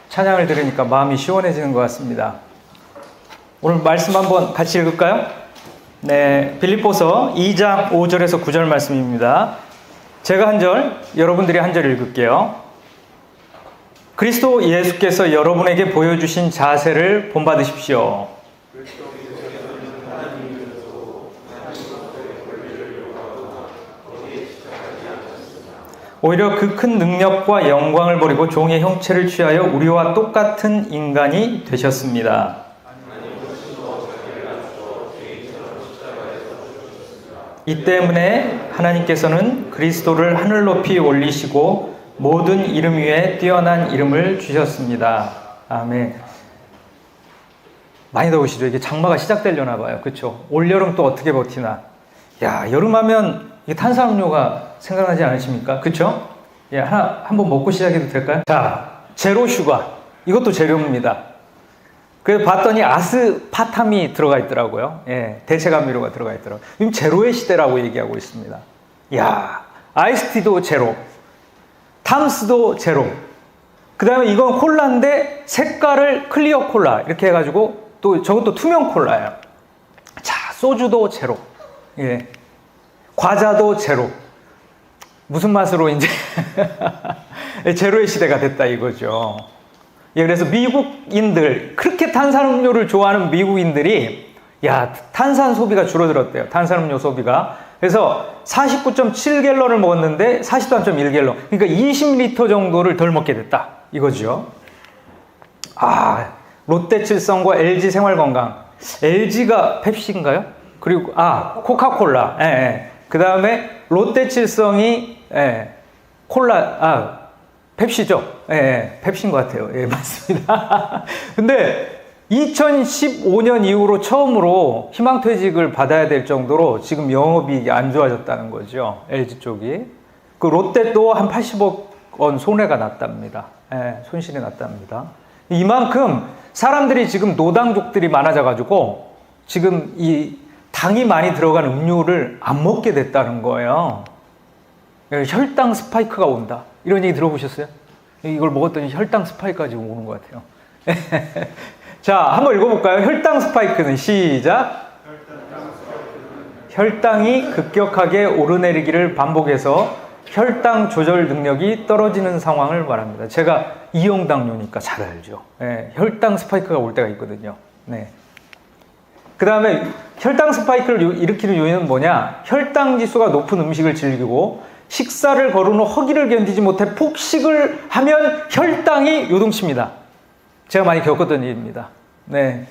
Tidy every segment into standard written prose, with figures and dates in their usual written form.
찬양을 들으니까 마음이 시원해지는 것 같습니다. 오늘 말씀 한번 같이 읽을까요? 네, 빌립보서 2장 5절에서 9절 말씀입니다. 제가 한 절, 여러분들이 한 절 읽을게요. 그리스도 예수께서 여러분에게 보여주신 자세를 본받으십시오. 오히려 그 큰 능력과 영광을 버리고 종의 형체를 취하여 우리와 똑같은 인간이 되셨습니다. 이 때문에 하나님께서는 그리스도를 하늘 높이 올리시고 모든 이름 위에 뛰어난 이름을 주셨습니다. 아멘. 많이 더우시죠? 이게 장마가 시작되려나 봐요. 그렇죠? 올여름 또 어떻게 버티나. 야, 여름하면 이게 탄산음료가 생각나지 않으십니까? 그렇죠? 예, 한번 먹고 시작해도 될까요? 자, 제로 슈가. 이것도 재료입니다. 그래서 봤더니 아스파탐이 들어가 있더라고요. 예, 대체감미료가 들어가 있더라고요. 지금 제로의 시대라고 얘기하고 있습니다. 야, 아이스티도 제로, 탐스도 제로. 그 다음에 이건 콜라인데 색깔을 클리어 콜라 이렇게 해가지고 또 저것도 투명 콜라예요. 자, 소주도 제로. 예. 과자도 제로. 무슨 맛으로 이제 제로의 시대가 됐다 이거죠. 예, 그래서 미국인들, 그렇게 탄산음료를 좋아하는 미국인들이 야, 탄산 소비가 줄어들었대요. 탄산음료 소비가. 그래서 49.7갤런을 먹었는데 43.1갤런. 그러니까 20리터 정도를 덜 먹게 됐다 이거죠. 아, 롯데칠성과 LG 생활건강. LG가 펩시인가요? 그리고 코카콜라. 예, 예. 그 다음에 롯데칠성이 콜라, 펩시죠? 예, 펩시인 것 같아요. 예, 맞습니다. 근데 2015년 이후로 처음으로 희망퇴직을 받아야 될 정도로 지금 영업이익이 안 좋아졌다는 거죠. LG 쪽이. 그 롯데도 한 80억 원 손해가 났답니다. 예, 손실이 났답니다. 이만큼 사람들이 지금 노당족들이 많아져가지고 지금 이 당이 많이 들어간 음료를 안 먹게 됐다는 거예요. 혈당 스파이크가 온다. 이런 얘기 들어보셨어요? 이걸 먹었더니 혈당 스파이크가 지금 오는 것 같아요. 자, 한번 읽어볼까요? 혈당 스파이크는 시작. 혈당이 급격하게 오르내리기를 반복해서 혈당 조절 능력이 떨어지는 상황을 말합니다. 제가 이형당뇨니까 잘 알죠. 네, 혈당 스파이크가 올 때가 있거든요. 네. 그 다음에 혈당 스파이크를 일으키는 요인은 뭐냐? 혈당 지수가 높은 음식을 즐기고 식사를 거른 후 허기를 견디지 못해 폭식을 하면 혈당이 요동칩니다. 제가 많이 겪었던 일입니다. 네.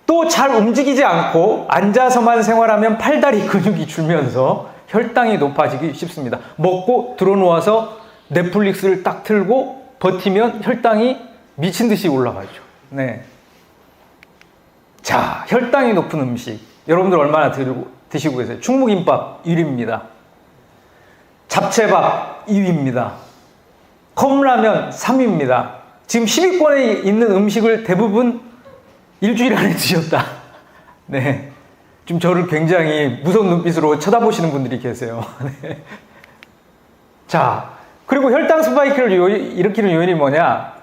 또 잘 움직이지 않고 앉아서만 생활하면 팔다리 근육이 줄면서 혈당이 높아지기 쉽습니다. 먹고 들어누워서 넷플릭스를 딱 틀고 버티면 혈당이 미친 듯이 올라가죠. 네. 자, 혈당이 높은 음식. 여러분들 얼마나 드시고 계세요? 충무김밥 1위입니다. 잡채밥 2위입니다. 컵라면 3위입니다. 지금 10위권에 있는 음식을 대부분 일주일 안에 드셨다. 네. 지금 저를 굉장히 무서운 눈빛으로 쳐다보시는 분들이 계세요. 네. 자, 그리고 혈당 스파이크를 일으키는 요인이 뭐냐?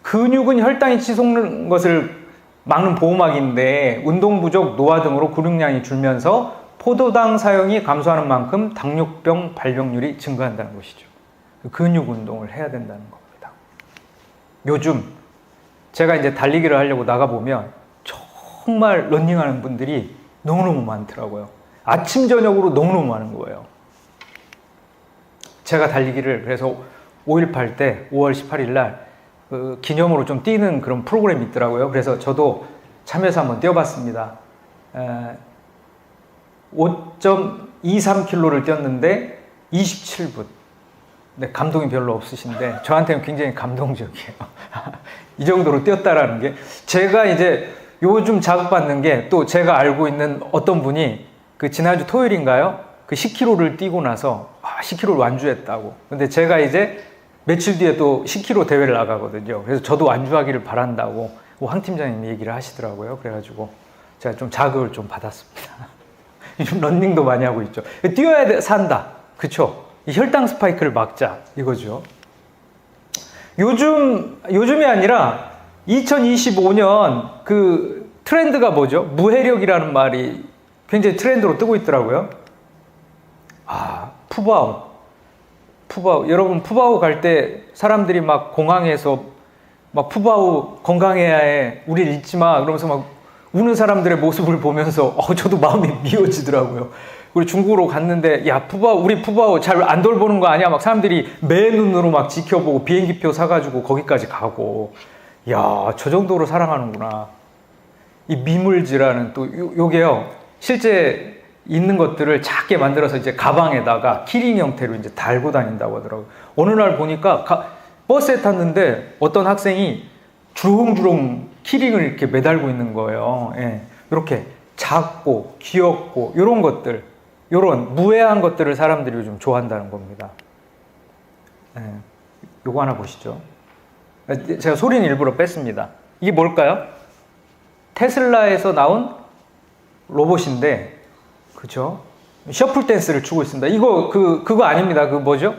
근육은 혈당이 치솟는 것을 막는 보호막인데 운동 부족, 노화 등으로 근육량이 줄면서 포도당 사용이 감소하는 만큼 당뇨병 발병률이 증가한다는 것이죠. 근육 운동을 해야 된다는 겁니다. 요즘 제가 이제 달리기를 하려고 나가보면 정말 러닝하는 분들이 너무너무 많더라고요. 아침, 저녁으로 너무너무 많은 거예요. 제가 달리기를 그래서 5.18 때 5월 18일 날 그 기념으로 좀 뛰는 그런 프로그램이 있더라고요. 그래서 저도 참여해서 한번 뛰어봤습니다. 5.23km를 뛰었는데 27분. 네, 감동이 별로 없으신데 저한테는 굉장히 감동적이에요. 이 정도로 뛰었다라는 게 제가 이제 요즘 자극받는 게 또 제가 알고 있는 어떤 분이 그 지난주 토요일인가요? 그 10km를 뛰고 나서 10km를 완주했다고. 근데 제가 이제 며칠 뒤에 또 10km 대회를 나가거든요. 그래서 저도 완주하기를 바란다고 황 팀장님이 얘기를 하시더라고요. 그래가지고 제가 좀 자극을 좀 받았습니다. 요즘 런닝도 많이 하고 있죠. 뛰어야 산다. 그쵸? 이 혈당 스파이크를 막자 이거죠. 요즘이 아니라 2025년 그 트렌드가 뭐죠? 무해력이라는 말이 굉장히 트렌드로 뜨고 있더라고요. 푸바오. 여러분, 푸바오 갈 때 사람들이 막 공항에서 막 푸바오 건강해야 해. 우리 잊지 마. 그러면서 막 우는 사람들의 모습을 보면서 저도 마음이 미어지더라고요. 우리 중국으로 갔는데 야, 우리 푸바오 잘 안 돌보는 거 아니야? 막 사람들이 맨눈으로 막 지켜보고 비행기표 사가지고 거기까지 가고. 야, 저 정도로 사랑하는구나. 이 미물지라는 또 요게요. 실제 있는 것들을 작게 만들어서 이제 가방에다가 키링 형태로 이제 달고 다닌다고 하더라고요. 어느 날 보니까 버스에 탔는데 어떤 학생이 주렁주렁 키링을 이렇게 매달고 있는 거예요. 예. 이렇게 작고 귀엽고 이런 것들, 이런 무해한 것들을 사람들이 요즘 좋아한다는 겁니다. 예. 요거 하나 보시죠. 제가 소리는 일부러 뺐습니다. 이게 뭘까요? 테슬라에서 나온 로봇인데, 그죠? 셔플 댄스를 추고 있습니다. 이거 그거 아닙니다. 그 뭐죠?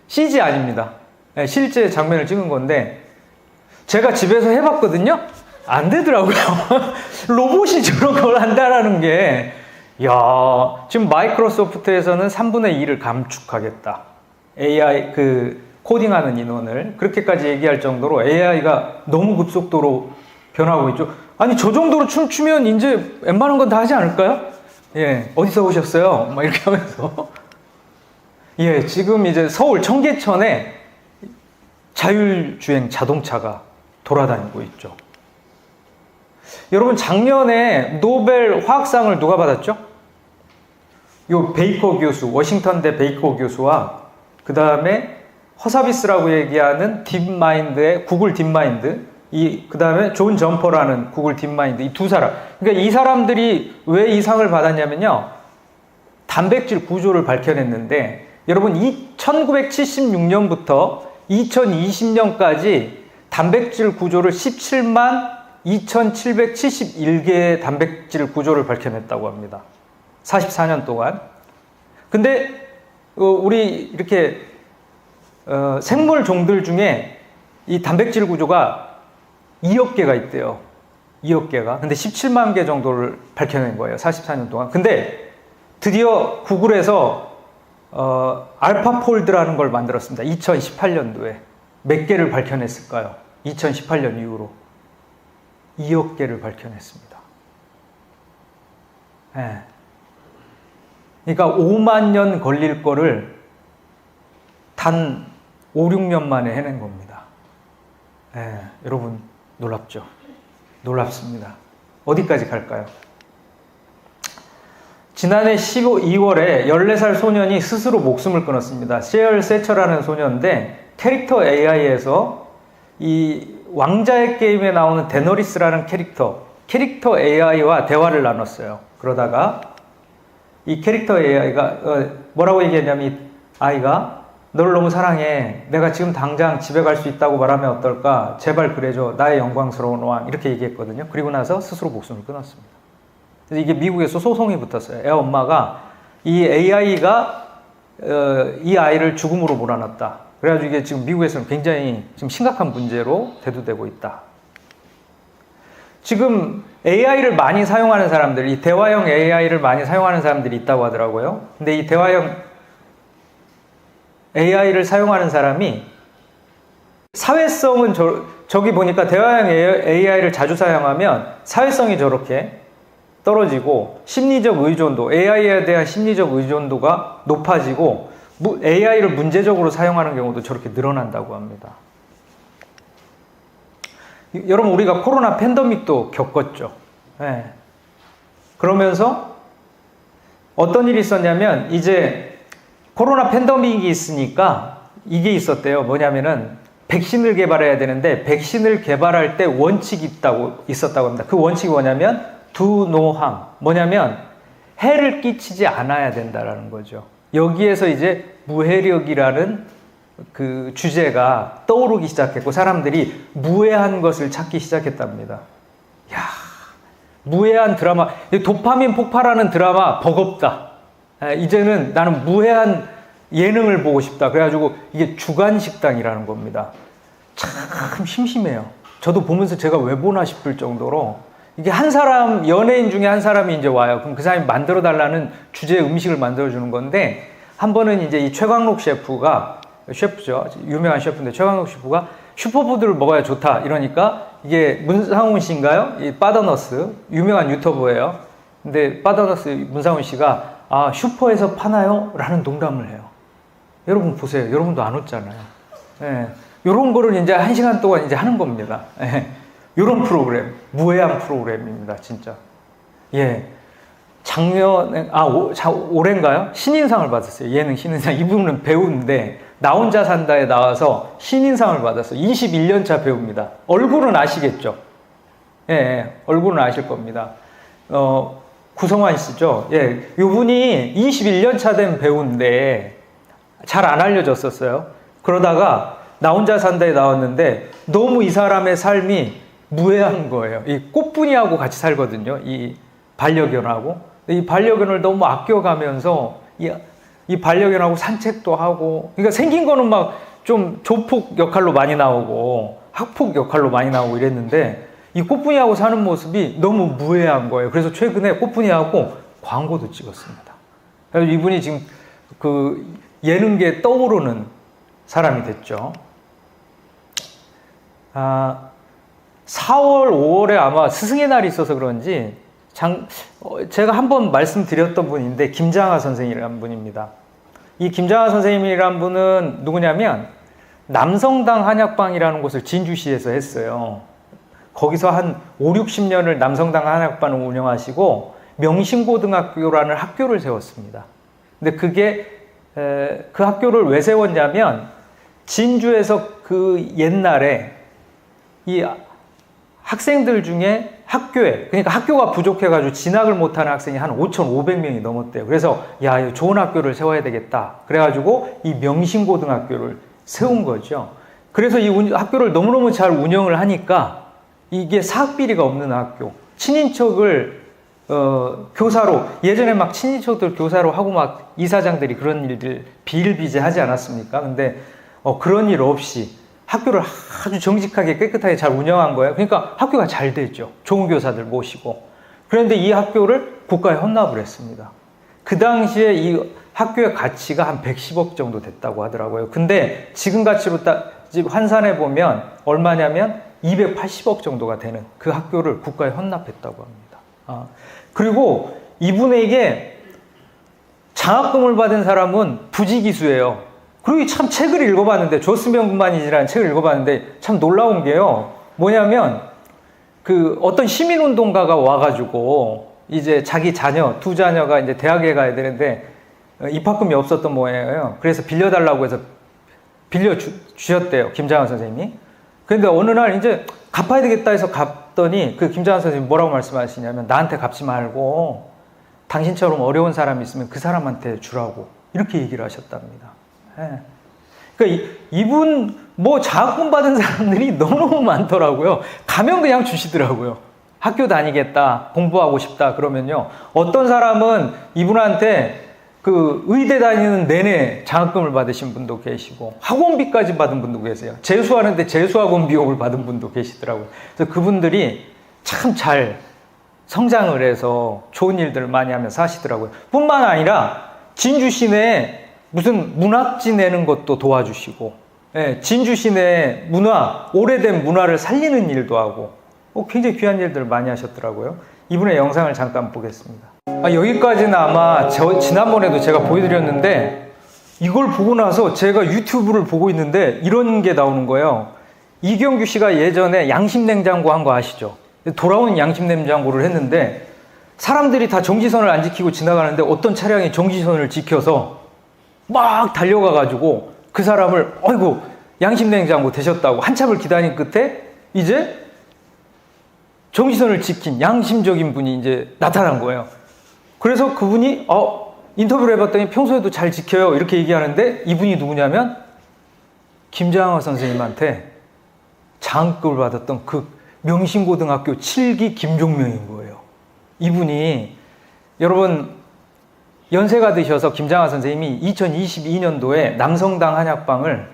CG 아닙니다. 네, 실제 장면을 찍은 건데 제가 집에서 해봤거든요. 안 되더라고요. 로봇이 저런 걸 한다라는 게, 야, 지금 마이크로소프트에서는 3분의 2를 감축하겠다. AI 코딩하는 인원을 그렇게까지 얘기할 정도로 AI가 너무 급속도로 변하고 있죠. 아니, 저 정도로 춤추면 이제 웬만한 건 다 하지 않을까요? 예, 어디서 오셨어요? 막 이렇게 하면서. 예, 지금 이제 서울 청계천에 자율주행 자동차가 돌아다니고 있죠. 여러분, 작년에 노벨 화학상을 누가 받았죠? 요 베이커 교수, 워싱턴대 베이커 교수와 그 다음에 허사비스라고 얘기하는 딥마인드의 구글 딥마인드, 그 다음에 존 점퍼라는 구글 딥마인드, 이 두 사람. 그러니까 이 사람들이 왜 이 상을 받았냐면요, 단백질 구조를 밝혀냈는데, 여러분, 1976년부터 2020년까지 단백질 구조를 17만 2771개의 단백질 구조를 밝혀냈다고 합니다. 44년 동안. 근데 우리 이렇게 생물 종들 중에 이 단백질 구조가 2억 개가 있대요. 2억 개가. 근데 17만 개 정도를 밝혀낸 거예요. 44년 동안. 근데 드디어 구글에서 알파폴드라는 걸 만들었습니다. 2018년도에. 몇 개를 밝혀냈을까요? 2018년 이후로 2억 개를 밝혀냈습니다. 네. 그러니까 5만 년 걸릴 거를 단 5, 6년 만에 해낸 겁니다. 네. 여러분, 놀랍죠? 놀랍습니다. 어디까지 갈까요? 지난해 2월에 14살 소년이 스스로 목숨을 끊었습니다. 셰얼 세처라는 소년인데, 캐릭터 AI에서 이 왕자의 게임에 나오는 데너리스라는 캐릭터 AI와 대화를 나눴어요. 그러다가 이 캐릭터 AI가 뭐라고 얘기했냐면, 이 아이가 너를 너무 사랑해. 내가 지금 당장 집에 갈 수 있다고 말하면 어떨까? 제발 그래줘. 나의 영광스러운 왕. 이렇게 얘기했거든요. 그리고 나서 스스로 목숨을 끊었습니다. 그래서 이게 미국에서 소송이 붙었어요. 애 엄마가 이 AI가 이 아이를 죽음으로 몰아놨다. 그래가지고 이게 지금 미국에서는 굉장히 지금 심각한 문제로 대두되고 있다. 지금 AI를 많이 사용하는 사람들, 이 대화형 AI를 많이 사용하는 사람들이 있다고 하더라고요. 근데 이 대화형 AI를 사용하는 사람이 사회성은 저기 보니까 대화형 AI를 자주 사용하면 사회성이 저렇게 떨어지고 심리적 의존도, AI에 대한 심리적 의존도가 높아지고 AI를 문제적으로 사용하는 경우도 저렇게 늘어난다고 합니다. 여러분, 우리가 코로나 팬데믹도 겪었죠. 네. 그러면서 어떤 일이 있었냐면, 이제 코로나 팬데믹이 있으니까 이게 있었대요. 뭐냐면은 백신을 개발해야 되는데, 백신을 개발할 때 원칙이 있었다고 합니다. 그 원칙이 뭐냐면 do no harm. 뭐냐면 해를 끼치지 않아야 된다라는 거죠. 여기에서 이제 무해력이라는 그 주제가 떠오르기 시작했고, 사람들이 무해한 것을 찾기 시작했답니다. 야, 무해한 드라마, 도파민 폭발하는 드라마 버겁다. 이제는 나는 무해한 예능을 보고 싶다. 그래가지고 이게 주간식당이라는 겁니다. 참 심심해요. 저도 보면서 제가 왜 보나 싶을 정도로 이게 한 사람, 연예인 중에 한 사람이 이제 와요. 그럼 그 사람이 만들어 달라는 주제의 음식을 만들어 주는 건데, 한 번은 이제 이 최광록 셰프가, 셰프죠. 유명한 셰프인데 최광록 셰프가 슈퍼푸드를 먹어야 좋다. 이러니까 이게 문상훈 씨인가요? 이 빠더너스. 유명한 유튜버예요. 근데 빠더너스 문상훈 씨가 슈퍼에서 파나요? 라는 농담을 해요. 여러분 보세요. 여러분도 안 웃잖아요. 예. 요런 거를 이제 1시간 동안 이제 하는 겁니다. 예. 요런 프로그램. 무해한 프로그램입니다. 진짜. 예. 작년에, 올해인가요? 신인상을 받았어요. 예능 신인상. 이분은 배우인데, 나 혼자 산다에 나와서 신인상을 받았어요. 21년차 배우입니다. 얼굴은 아시겠죠? 예, 얼굴은 아실 겁니다. 구성환 씨죠? 예, 요분이 21년차 된 배우인데, 잘 안 알려졌었어요. 그러다가, 나 혼자 산다에 나왔는데, 너무 이 사람의 삶이 무해한 거예요. 이 꽃분이하고 같이 살거든요. 이 반려견하고. 이 반려견을 너무 아껴가면서 이 반려견하고 산책도 하고, 그러니까 생긴 거는 막 좀 조폭 역할로 많이 나오고 학폭 역할로 많이 나오고 이랬는데, 이 꽃분이하고 사는 모습이 너무 무해한 거예요. 그래서 최근에 꽃분이하고 광고도 찍었습니다. 그래서 이분이 지금 그 예능계에 떠오르는 사람이 됐죠. 4월, 5월에 아마 스승의 날이 있어서 그런지 제가 한번 말씀드렸던 분인데, 김장하 선생님이라는 분입니다. 이 김장하 선생님이라는 분은 누구냐면 남성당 한약방이라는 곳을 진주시에서 했어요. 거기서 한 5, 60년을 남성당 한약방을 운영하시고 명신고등학교라는 학교를 세웠습니다. 근데 그 학교를 왜 세웠냐면, 진주에서 그 옛날에 이 학생들 중에 학교에, 그러니까 학교가 부족해가지고 진학을 못하는 학생이 한 5,500명이 넘었대요. 그래서 야, 좋은 학교를 세워야 되겠다. 그래가지고 이 명신고등학교를 세운 거죠. 그래서 이 학교를 너무너무 잘 운영을 하니까 이게 사학비리가 없는 학교, 친인척을 교사로, 예전에 막 친인척들 교사로 하고 막 이사장들이 그런 일들 비일비재하지 않았습니까? 근데 그런 일 없이 학교를 아주 정직하게 깨끗하게 잘 운영한 거예요. 그러니까 학교가 잘 됐죠. 좋은 교사들 모시고. 그런데 이 학교를 국가에 헌납을 했습니다. 그 당시에 이 학교의 가치가 한 110억 정도 됐다고 하더라고요. 근데 지금 가치로 환산해 보면 얼마냐면 280억 정도가 되는 그 학교를 국가에 헌납했다고 합니다. 그리고 이분에게 장학금을 받은 사람은 부지기수예요. 그리고 참 책을 읽어봤는데, 조스명 군만이라는 책을 읽어봤는데 참 놀라운 게요. 뭐냐면 어떤 시민운동가가 와가지고 이제 자기 자녀, 두 자녀가 이제 대학에 가야 되는데 입학금이 없었던 모양이에요. 그래서 빌려달라고 해서 빌려주셨대요. 김장하 선생님이. 그런데 어느 날 이제 갚아야 되겠다 해서 갚더니 그 김장하 선생님이 뭐라고 말씀하시냐면, 나한테 갚지 말고 당신처럼 어려운 사람이 있으면 그 사람한테 주라고, 이렇게 얘기를 하셨답니다. 예. 그러니까 이분 장학금 받은 사람들이 너무너무 많더라고요. 가면 그냥 주시더라고요. 학교 다니겠다, 공부하고 싶다 그러면요, 어떤 사람은 이분한테 그 의대 다니는 내내 장학금을 받으신 분도 계시고 학원비까지 받은 분도 계세요. 재수하는데 재수학원 비용을 받은 분도 계시더라고요. 그래서 그분들이 참 잘 성장을 해서 좋은 일들을 많이 하면서 사시더라고요. 뿐만 아니라 진주 시내에 무슨 문학지 내는 것도 도와주시고, 예, 진주 시내 오래된 문화를 살리는 일도 하고, 굉장히 귀한 일들을 많이 하셨더라고요. 이분의 영상을 잠깐 보겠습니다. 여기까지는 아마 지난번에도 제가 보여드렸는데, 이걸 보고 나서 제가 유튜브를 보고 있는데 이런 게 나오는 거예요. 이경규 씨가 예전에 양심냉장고 한 거 아시죠? 돌아온 양심냉장고를 했는데 사람들이 다 정지선을 안 지키고 지나가는데 어떤 차량이 정지선을 지켜서 막 달려가가지고 그 사람을 어이구 양심냉장고 되셨다고 한참을 기다린 끝에 이제 정지선을 지킨 양심적인 분이 이제 나타난 거예요. 그래서 그분이 인터뷰를 해봤더니 평소에도 잘 지켜요 이렇게 얘기하는데, 이분이 누구냐면 김장하 선생님한테 장학금을 받았던 그 명신고등학교 7기 김종명인 거예요. 이분이, 여러분 연세가 드셔서 김장하 선생님이 2022년도에 남성당 한약방을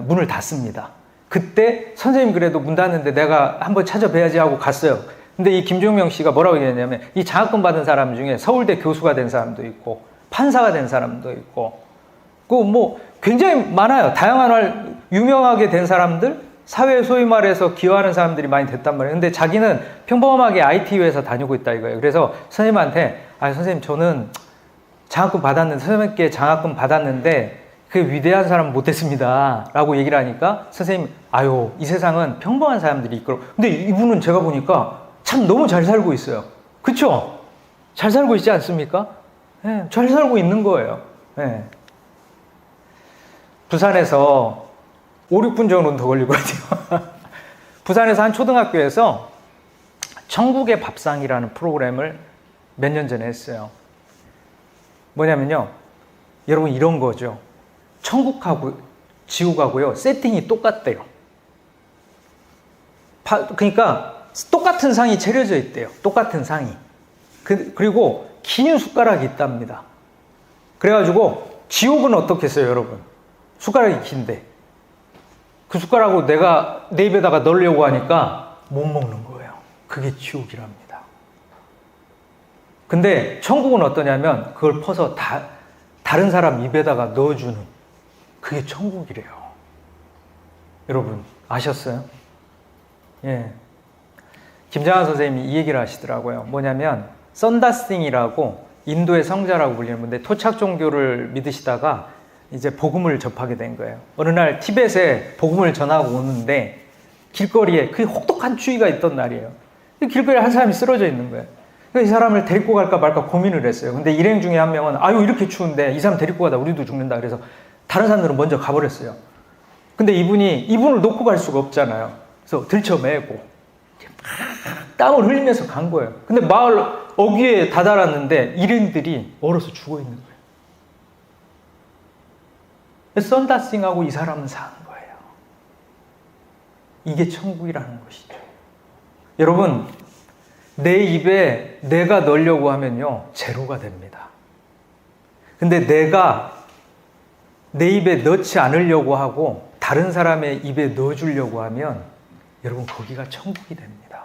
문을 닫습니다. 그때 선생님 그래도 문 닫는데 내가 한번 찾아뵈야지 하고 갔어요. 근데 이 김종명 씨가 뭐라고 얘기했냐면 이 장학금 받은 사람 중에 서울대 교수가 된 사람도 있고 판사가 된 사람도 있고 그 뭐 굉장히 많아요. 다양한 유명하게 된 사람들, 사회에 소위 말해서 기여하는 사람들이 많이 됐단 말이에요. 근데 자기는 평범하게 IT 회사 다니고 있다 이거예요. 그래서 선생님한테 선생님 저는 장학금 받았는데 선생님께 장학금 받았는데 그 위대한 사람 못됐습니다 라고 얘기를 하니까 선생님 이 세상은 평범한 사람들이 있고 근데 이분은 제가 보니까 참 너무 잘 살고 있어요. 그쵸? 잘 살고 있지 않습니까? 네, 잘 살고 있는 거예요. 네. 부산에서 5, 6분 정도는 더 걸릴 것 같아요. 부산에서 한 초등학교에서 천국의 밥상이라는 프로그램을 몇 년 전에 했어요. 뭐냐면요. 여러분 이런 거죠. 천국하고 지옥하고요. 세팅이 똑같대요. 그러니까 똑같은 상이 차려져 있대요. 똑같은 상이. 그리고 긴 숟가락이 있답니다. 그래가지고 지옥은 어떻겠어요, 여러분? 숟가락이 긴데 그 숟가락으로 내가 내 입에다가 넣으려고 하니까 못 먹는 거예요. 그게 지옥이랍니다. 근데 천국은 어떠냐면 그걸 퍼서 다른 사람 입에다가 넣어주는 그게 천국이래요. 여러분 아셨어요? 예. 김장하 선생님이 이 얘기를 하시더라고요. 뭐냐면 썬다스팅이라고 인도의 성자라고 불리는 분인데 토착 종교를 믿으시다가 이제 복음을 접하게 된 거예요. 어느 날 티벳에 복음을 전하고 오는데 길거리에 그 혹독한 추위가 있던 날이에요. 길거리에 한 사람이 쓰러져 있는 거예요. 이 사람을 데리고 갈까 말까 고민을 했어요. 근데 일행 중에 한 명은 이렇게 추운데 이 사람 데리고 가다 우리도 죽는다. 그래서 다른 사람들은 먼저 가버렸어요. 근데 이분을 놓고 갈 수가 없잖아요. 그래서 들쳐매고 막 땀을 흘리면서 간 거예요. 근데 마을 어귀에 다다랐는데 일행들이 얼어서 죽어 있는 거예요. 썬다싱하고 이 사람은 사는 거예요. 이게 천국이라는 것이죠. 여러분, 내 입에 내가 넣으려고 하면요, 제로가 됩니다. 근데 내가 내 입에 넣지 않으려고 하고 다른 사람의 입에 넣어주려고 하면 여러분, 거기가 천국이 됩니다.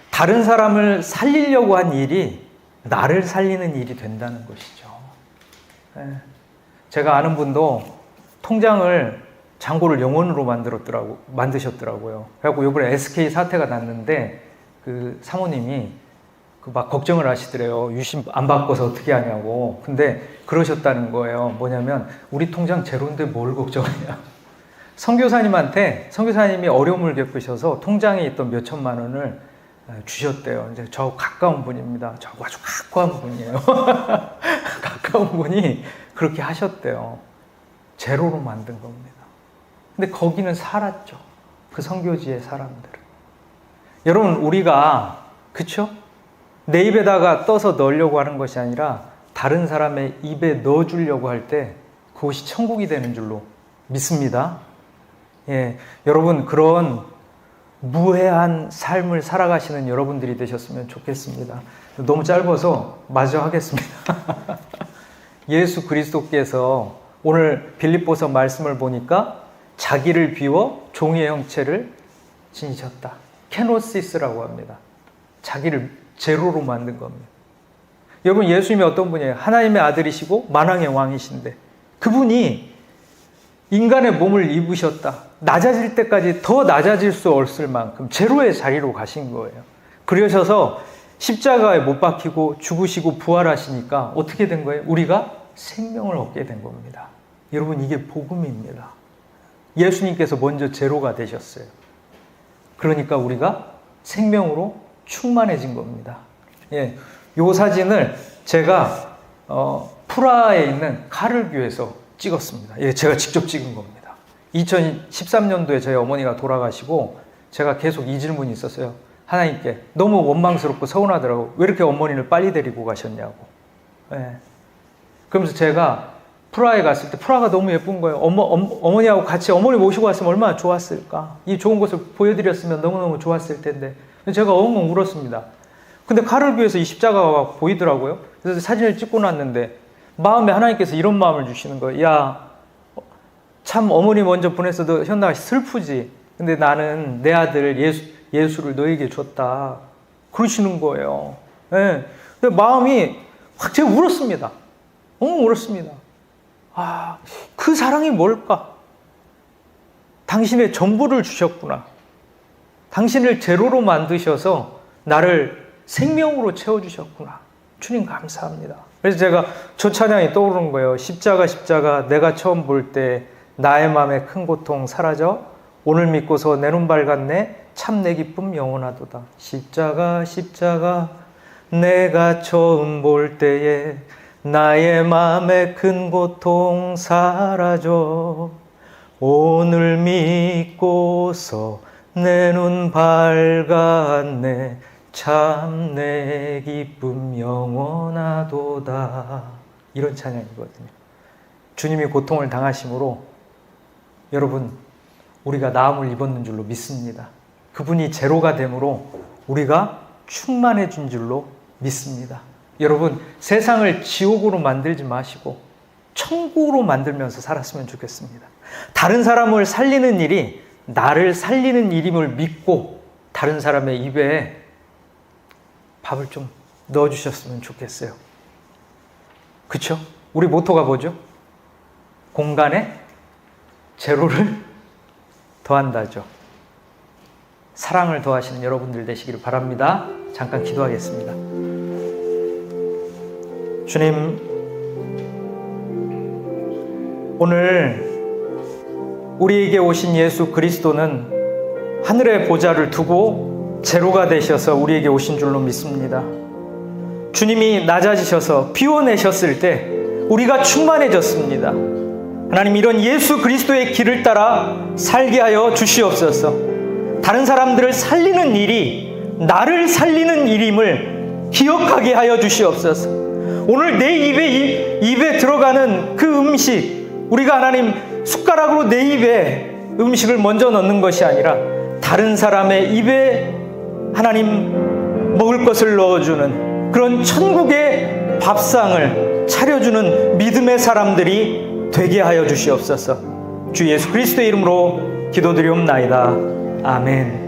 다른 사람을 살리려고 한 일이 나를 살리는 일이 된다는 것이죠. 제가 아는 분도 잔고를 영원으로 만드셨더라고요. 그래갖고 이번에 SK 사태가 났는데 그 사모님이 막 걱정을 하시더래요. 유심 안 바꿔서 어떻게 하냐고. 근데 그러셨다는 거예요. 뭐냐면 우리 통장 제로인데 뭘 걱정하냐. 선교사님이 어려움을 겪으셔서 통장에 있던 몇 천만 원을 주셨대요. 이제 저 가까운 분입니다. 저 아주 가까운 분이에요. 가까운 분이 그렇게 하셨대요. 제로로 만든 겁니다. 근데 거기는 살았죠. 그 선교지의 사람들은. 여러분, 우리가, 그쵸? 내 입에다가 떠서 넣으려고 하는 것이 아니라 다른 사람의 입에 넣어주려고 할 때 그것이 천국이 되는 줄로 믿습니다. 예, 여러분, 그런 무해한 삶을 살아가시는 여러분들이 되셨으면 좋겠습니다. 너무 짧아서 마저 하겠습니다. 예수 그리스도께서 오늘 빌립보서 말씀을 보니까 자기를 비워 종의 형체를 지니셨다. 케노시스라고 합니다. 자기를 제로로 만든 겁니다. 여러분, 예수님이 어떤 분이에요? 하나님의 아들이시고 만왕의 왕이신데 그분이 인간의 몸을 입으셨다. 낮아질 때까지 더 낮아질 수 없을 만큼 제로의 자리로 가신 거예요. 그러셔서 십자가에 못 박히고 죽으시고 부활하시니까 어떻게 된 거예요? 우리가 생명을 얻게 된 겁니다. 여러분, 이게 복음입니다. 예수님께서 먼저 제로가 되셨어요. 그러니까 우리가 생명으로 충만해진 겁니다. 예, 요 사진을 제가 프라하에 있는 카를교에서 찍었습니다. 예, 제가 직접 찍은 겁니다. 2013년도에 저희 어머니가 돌아가시고 제가 계속 이 질문이 있었어요. 하나님께 너무 원망스럽고 서운하더라고. 왜 이렇게 어머니를 빨리 데리고 가셨냐고. 예. 그러면서 제가 프라하에 갔을 때 프라하가 너무 예쁜 거예요. 어머니하고 같이 어머니 모시고 왔으면 얼마나 좋았을까. 이 좋은 곳을 보여드렸으면 너무너무 좋았을 텐데. 제가 엉엉 울었습니다. 근데 칼을 위해서 이 십자가가 보이더라고요. 그래서 사진을 찍고 났는데 마음에 하나님께서 이런 마음을 주시는 거예요. 야, 참 어머니 먼저 보냈어도 현나가 슬프지. 근데 나는 내 아들 예수를 너에게 줬다. 그러시는 거예요. 네. 근데 마음이 확 제가 울었습니다. 울었습니다. 아, 그 사랑이 뭘까? 당신의 전부를 주셨구나. 당신을 제로로 만드셔서 나를 생명으로 채워주셨구나. 주님 감사합니다. 그래서 제가 저 찬양이 떠오르는 거예요. 십자가 십자가 내가 처음 볼 때 나의 마음의 큰 고통 사라져 오늘 믿고서 내 눈 밝았네 참 내 기쁨 영원하도다. 십자가 십자가 내가 처음 볼 때에 나의 마음의 큰 고통 사라져 오늘 믿고서 내 눈 밝았네 참 내 기쁨 영원하도다. 이런 찬양이거든요. 주님이 고통을 당하심으로 여러분 우리가 나음을 입었는 줄로 믿습니다. 그분이 제로가 됨으로 우리가 충만해진 줄로 믿습니다. 여러분 세상을 지옥으로 만들지 마시고 천국으로 만들면서 살았으면 좋겠습니다. 다른 사람을 살리는 일이 나를 살리는 일임을 믿고 다른 사람의 입에 밥을 좀 넣어주셨으면 좋겠어요. 그쵸? 우리 모토가 뭐죠? 공간에 제로를 더한다죠. 사랑을 더하시는 여러분들 되시기를 바랍니다. 잠깐 기도하겠습니다. 주님, 오늘 우리에게 오신 예수 그리스도는 하늘의 보좌를 두고 제로가 되셔서 우리에게 오신 줄로 믿습니다. 주님이 낮아지셔서 비워내셨을 때 우리가 충만해졌습니다. 하나님 이런 예수 그리스도의 길을 따라 살게 하여 주시옵소서. 다른 사람들을 살리는 일이 나를 살리는 일임을 기억하게 하여 주시옵소서. 오늘 내 입에 들어가는 그 음식 우리가 하나님 숟가락으로 내 입에 음식을 먼저 넣는 것이 아니라 다른 사람의 입에 하나님 먹을 것을 넣어주는 그런 천국의 밥상을 차려주는 믿음의 사람들이 되게 하여 주시옵소서. 주 예수 그리스도의 이름으로 기도드리옵나이다. 아멘.